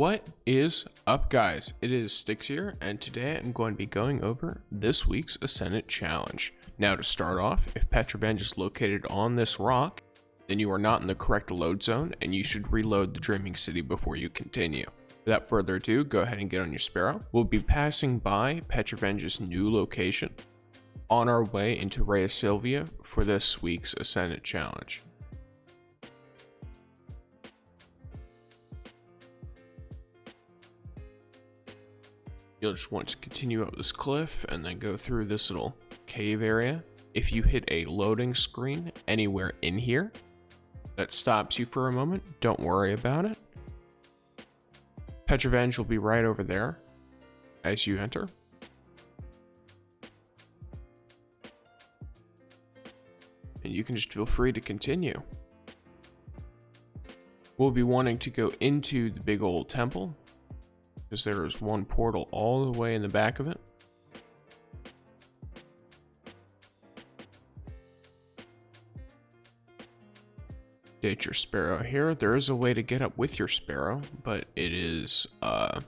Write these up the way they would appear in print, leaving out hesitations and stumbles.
What is up, guys? It is Styx here, and today I'm going to be going over this week's Ascendant challenge. Now, to start off, if Petravenge is located on this rock, then you are not in the correct load zone, and you should reload the Dreaming City before you continue. Without further ado, go ahead and get on your Sparrow. We'll be passing by Petravenge's new location on our way into Rhea Silvia for this week's Ascendant challenge. You'll just want to continue up this cliff and then go through this little cave area. If you hit a loading screen anywhere in here that stops you for a moment, don't worry about it. Petravenge will be right over there as you enter. And you can just feel free to continue. We'll be wanting to go into the big old temple, because there is one portal all the way in the back of it. Date your Sparrow here. There is a way to get up with your Sparrow, but it is, I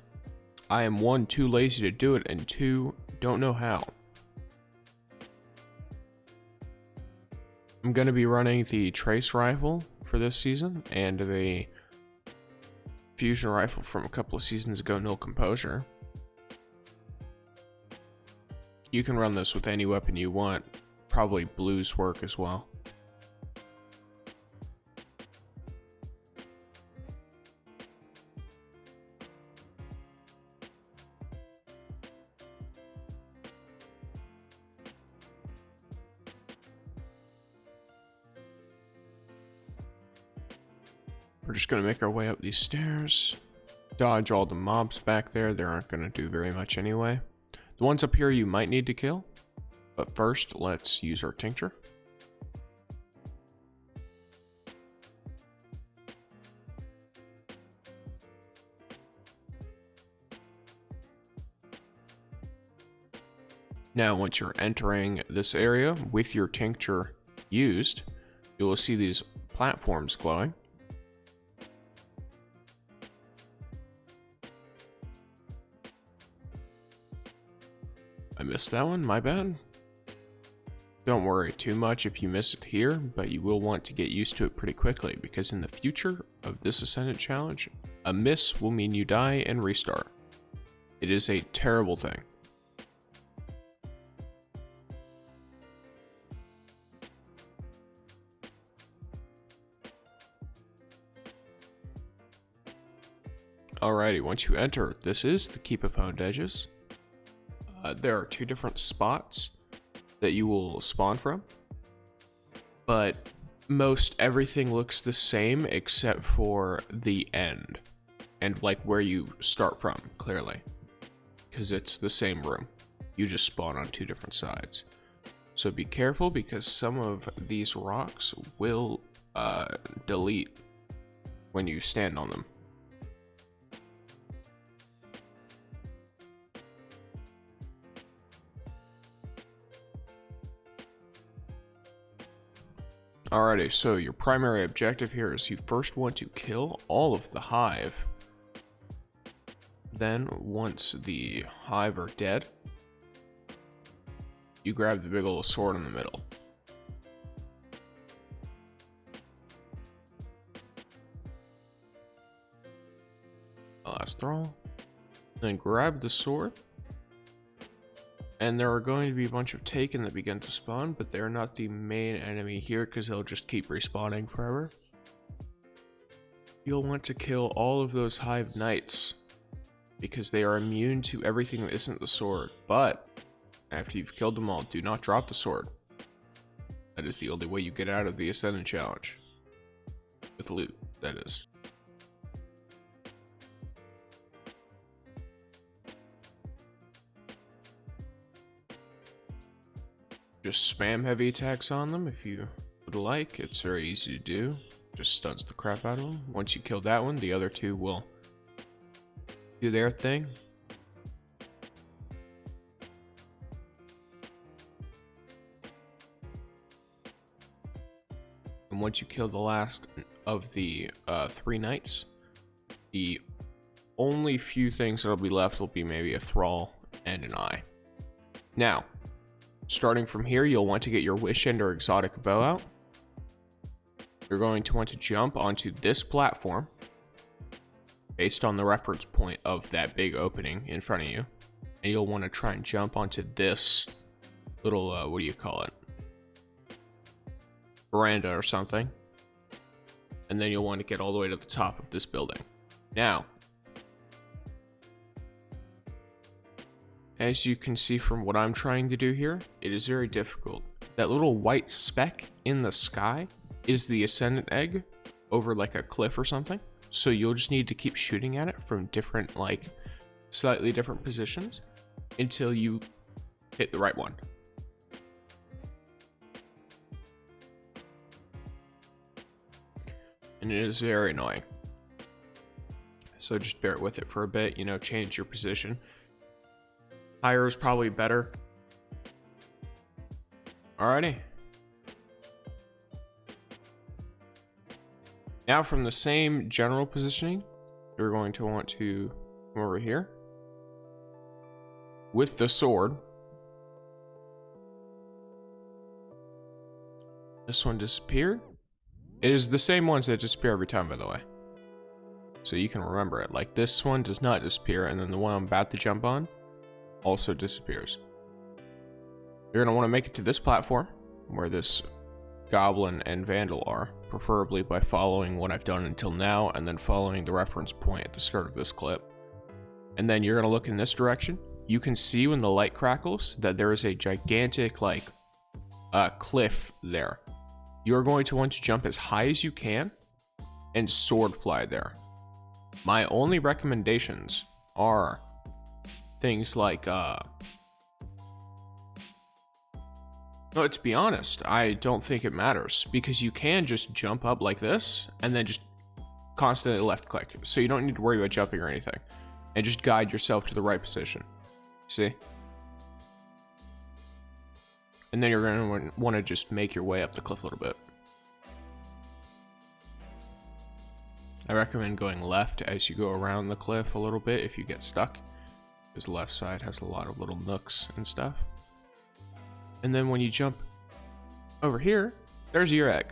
am one, too lazy to do it, and two, don't know how. I'm going to be running the Trace Rifle for this season, and the Fusion Rifle from a couple of seasons ago, No Composure. You can run this with any weapon you want. Probably blues work as well. We're just going to make our way up these stairs, dodge all the mobs back there. They aren't going to do very much anyway. The ones up here you might need to kill, but first let's use our tincture. Now, once you're entering this area with your tincture used, you will see these platforms glowing. I missed that one, my bad. Don't worry too much if you miss it here, but you will want to get used to it pretty quickly, because in the future of this Ascendant challenge, a miss will mean you die and restart. It is a terrible thing. Alrighty, once you enter, this is the Keepoponed Edges. There are two different spots that you will spawn from, but most everything looks the same except for the end and like where you start from, clearly, because it's the same room. You just spawn on two different sides. So be careful, because some of these rocks will delete when you stand on them. Alrighty, so your primary objective here is you first want to kill all of the hive. Then, once the hive are dead, you grab the big old sword in the middle. Last throw. Then grab the sword. And there are going to be a bunch of Taken that begin to spawn, but they're not the main enemy here because they'll just keep respawning forever. You'll want to kill all of those Hive Knights because they are immune to everything that isn't the sword. But after you've killed them all, do not drop the sword. That is the only way you get out of the Ascendant challenge. With loot, that is. Just spam heavy attacks on them if you would like. It's very easy to do. Just stuns the crap out of them. Once you kill that one, the other two will do their thing. And once you kill the last of the 3 knights, the only few things that'll be left will be maybe a thrall and an eye. Now, starting from here, you'll want to get your Wish End or exotic bow out. You're going to want to jump onto this platform based on the reference point of that big opening in front of you. And you'll want to try and jump onto this little, what do you call it? Veranda or something. And then you'll want to get all the way to the top of this building. Now, as you can see from what I'm trying to do here, it is very difficult. That little white speck in the sky is the Ascendant egg over like a cliff or something. So you'll just need to keep shooting at it from different, like, slightly different positions until you hit the right one. And it is very annoying. So just bear with it for a bit, you know, change your position. Higher is probably better. Alrighty. Now from the same general positioning, you're going to want to come over here with the sword. This one disappeared. It is the same ones that disappear every time, by the way. So you can remember it. Like, this one does not disappear, and then the one I'm about to jump on also disappears. You're going to want to make it to this platform where this goblin and vandal are, preferably by following what I've done until now and then following the reference point at the start of this clip. And then you're going to look in this direction. You can see when the light crackles that there is a gigantic, like, cliff there. You're going to want to jump as high as you can and sword fly there. My only recommendations are things like, no, to be honest, I don't think it matters, because you can just jump up like this and then just constantly left click. So you don't need to worry about jumping or anything, and just guide yourself to the right position. See? And then you're going to want to just make your way up the cliff a little bit. I recommend going left as you go around the cliff a little bit if you get stuck, because the left side has a lot of little nooks and stuff. And then when you jump over here, there's your egg.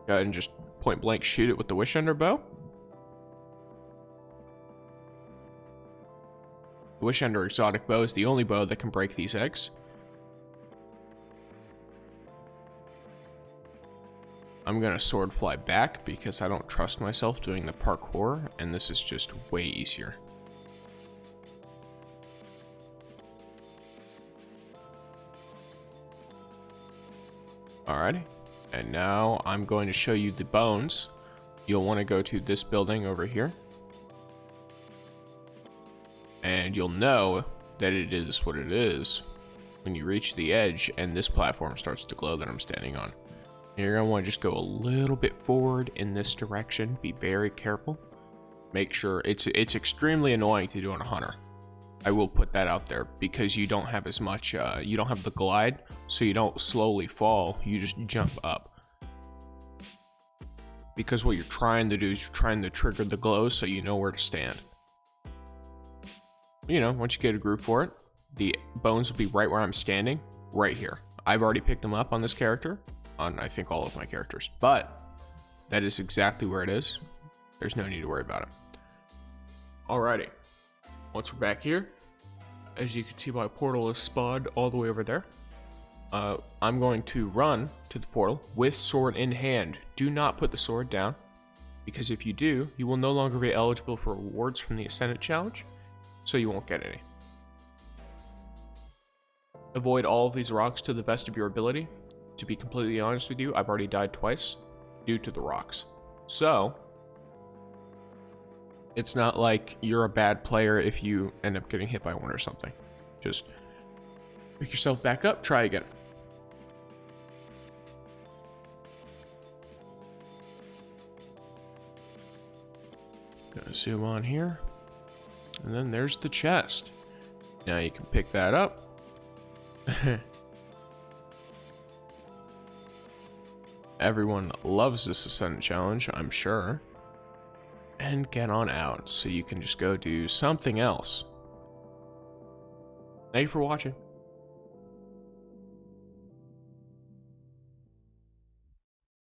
Go ahead and just point blank shoot it with the Wish Ender bow. The Wish Ender exotic bow is the only bow that can break these eggs. I'm gonna sword fly back because I don't trust myself doing the parkour, and this is just way easier. Alrighty, and now I'm going to show you the bones. You'll want to go to this building over here, and you'll know that it is what it is when you reach the edge and this platform starts to glow that I'm standing on. And you're going to want to just go a little bit forward in this direction. Be very careful. Make sure it's extremely annoying to do on a hunter. I will put that out there, because you don't have as much, you don't have the glide, so you don't slowly fall, you just jump up. Because what you're trying to do is you're trying to trigger the glow so you know where to stand. You know, once you get a groove for it, the bones will be right where I'm standing, right here. I've already picked them up on this character, on I think all of my characters, but that is exactly where it is. There's no need to worry about it. Alrighty. Once we're back here, as you can see, my portal is spawned all the way over there. I'm going to run to the portal with sword in hand. Do not put the sword down, because if you do, you will no longer be eligible for rewards from the Ascendant challenge, so you won't get any. Avoid all of these rocks to the best of your ability. To be completely honest with you, I've already died twice due to the rocks. So it's not like you're a bad player if you end up getting hit by one or something. Just pick yourself back up, try again. Gonna zoom on here. And then there's the chest. Now you can pick that up. Everyone loves this Ascendant challenge, I'm sure. and get on out so you can just go do something else. Thank you for watching.